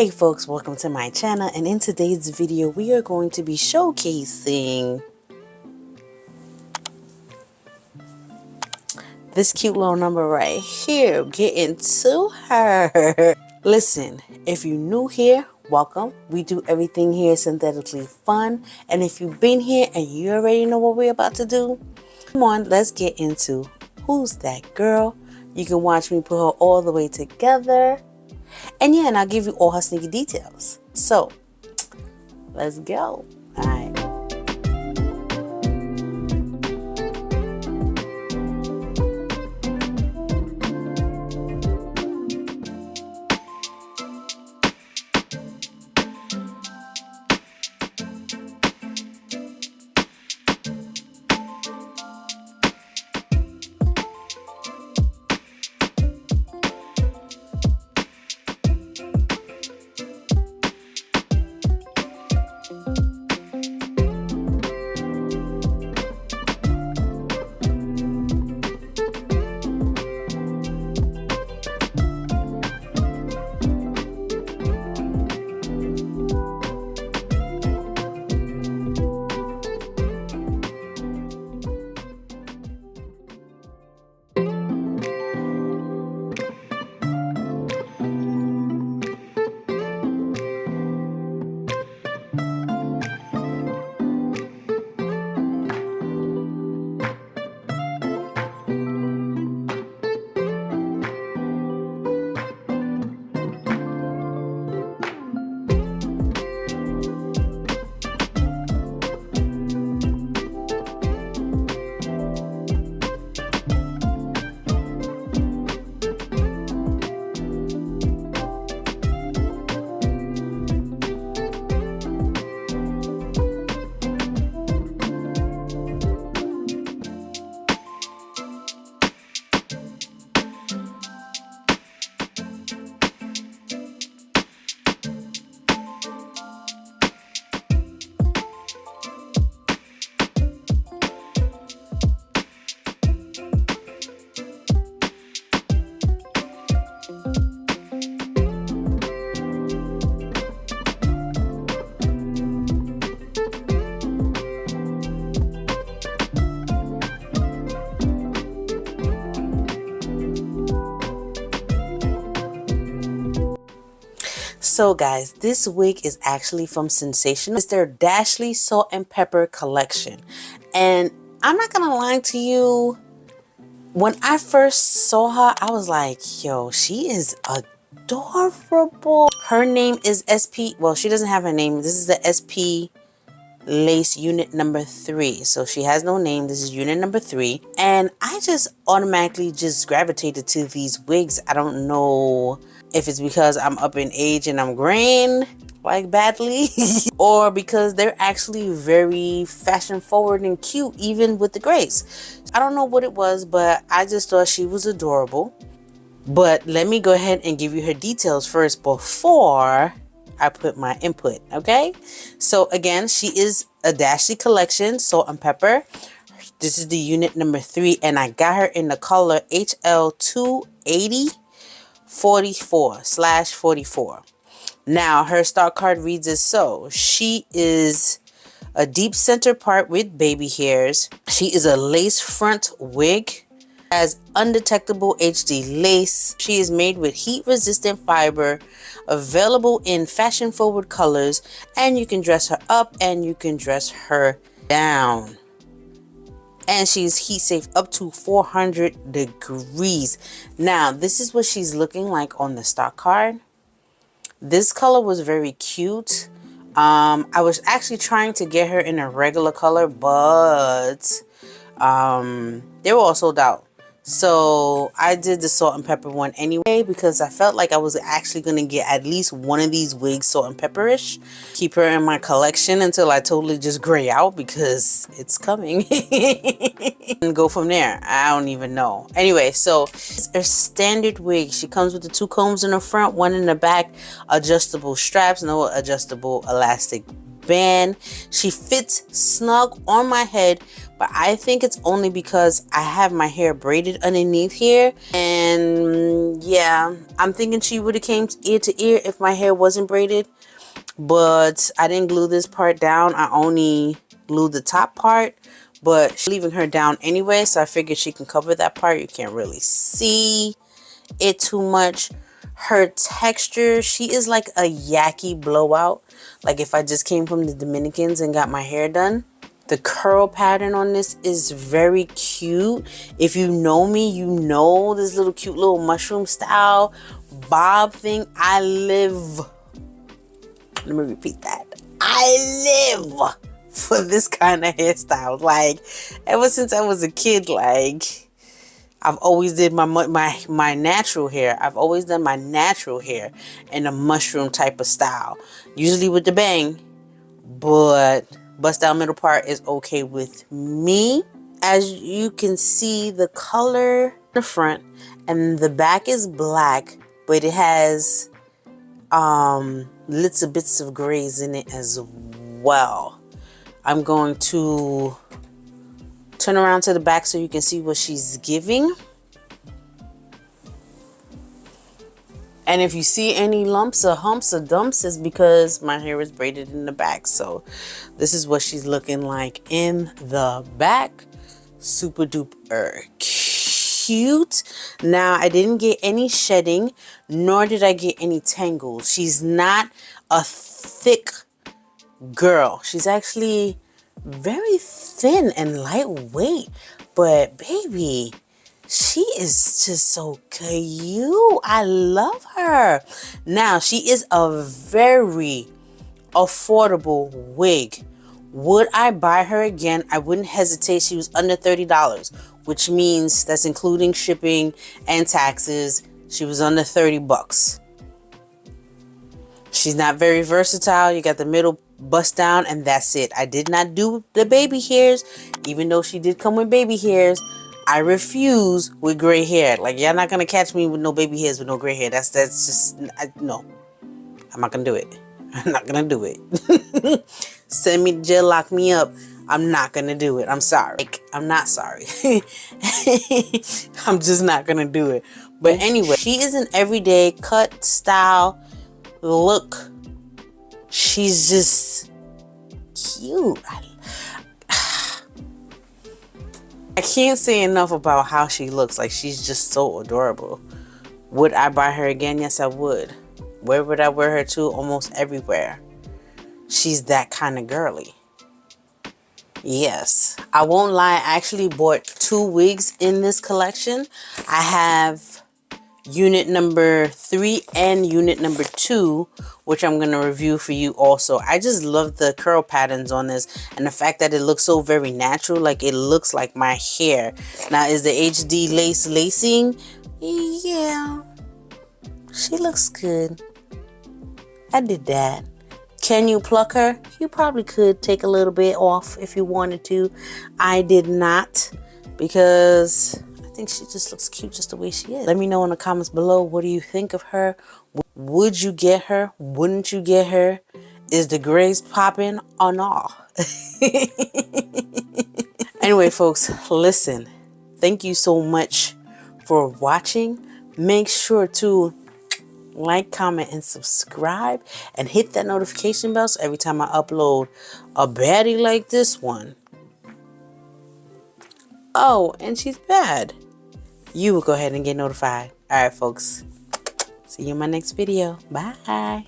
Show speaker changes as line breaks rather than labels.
Hey folks, welcome to my channel, and in today's video we are going to be showcasing this cute little number right here. Get into her. Listen, if you're new here, welcome. We do everything here synthetically fun, and if you've been here and you already know what we're about to do, come on, let's get into Who's That Girl. You can watch me put her all the way together. And yeah, and I'll give you all her sneaky details. So, let's go. All right. So guys, this wig is actually from Sensationnel. It's their Dashly Salt and Pepper collection. And I'm not gonna lie to you, when I first saw her, I was like, yo, she is adorable. Her name is SP, well, she doesn't have a name. This is the SP lace unit number 3. So she has no name. This is unit number 3. And I just automatically just gravitated to these wigs. I don't know if it's because I'm up in age and I'm graying like badly or because they're actually very fashion forward and cute even with the grays. I don't know what it was, but I just thought she was adorable. But let me go ahead and give you her details first before I put my input, okay? So again, she is a Dashly collection, salt and pepper. This is the unit number 3, and I got her in the color HL280 44/44. Now her stock card reads as so. She is a deep center part with baby hairs. She is a lace front wig, has undetectable HD lace. She is made with heat resistant fiber, available in fashion forward colors, and you can dress her up and you can dress her down. And she's heat safe up to 400 degrees. Now, this is what she's looking like on the stock card. This color was very cute. I was actually trying to get her in a regular color, but they were all sold out. So I did the salt and pepper one anyway because I felt like I was actually going to get at least one of these wigs salt and pepperish. Keep her in my collection until I totally just gray out because it's coming. And go from there. I don't even know. Anyway, so it's a standard wig. She comes with the 2 combs in the front, 1 in the back, adjustable straps, no adjustable elastic band. She fits snug on my head, but I think it's only because I have my hair braided underneath here. And yeah, I'm thinking she would have came ear to ear if my hair wasn't braided, but I didn't glue this part down. I only glued the top part, but she's leaving her down anyway, so I figured she can cover that part. You can't really see it too much. Her texture, she is like a yaki blowout, like if I just came from the Dominicans and got my hair done. The curl pattern on this is very cute. If you know me, you know this little cute little mushroom style bob thing. I live, let me repeat that, I live for this kind of hairstyle. Like ever since I was a kid, like I've always did my natural hair. I've always done my natural hair in a mushroom type of style, usually with the bang, but bust down middle part is okay with me. As you can see, the color in the front and the back is black, but it has little bits of grays in it as well. I'm going to turn around to the back so you can see what she's giving. And if you see any lumps or humps or dumps, it's because my hair is braided in the back. So this is what she's looking like in the back. Super duper cute. Now, I didn't get any shedding, nor did I get any tangles. She's not a thick girl. She's actually very thin and lightweight, but baby, she is just so cute. I love her. Now, she is a very affordable wig. Would I buy her again? I wouldn't hesitate. She was under $30, which means that's including shipping and taxes. She was under 30 bucks. She's not very versatile. You got the middle bust down and that's it. I did not do the baby hairs, even though she did come with baby hairs. I refuse with gray hair. Like, y'all not gonna catch me with no baby hairs with no gray hair. That's just no. I'm not gonna do it. I'm not gonna do it. Send me to jail, lock me up. I'm not gonna do it. I'm sorry. Like, I'm not sorry. I'm just not gonna do it. But anyway, she is an everyday cut style look. She's just cute. I can't say enough about how she looks. Like, she's just so adorable. Would I buy her again? Yes, I would. Where would I wear her to? Almost everywhere. She's that kind of girly. Yes. I won't lie. I actually bought 2 wigs in this collection. I have unit number 3 and unit number 2, which I'm going to review for you also. I just love the curl patterns on this and the fact that it looks so very natural. Like, it looks like my hair. Now, is the HD lace lacing? Yeah. She looks good. I did that. Can you pluck her? You probably could take a little bit off if you wanted to. I did not, because I think she just looks cute just the way she is. Let me know in the comments below, what do you think of her? Would you get her? Wouldn't you get her? Is the grays popping or not? Anyway, folks, listen. Thank you so much for watching. Make sure to like, comment, and subscribe, and hit that notification bell so every time I upload a baddie like this one. Oh, and she's bad. You will go ahead and get notified. All right, folks. See you in my next video. Bye.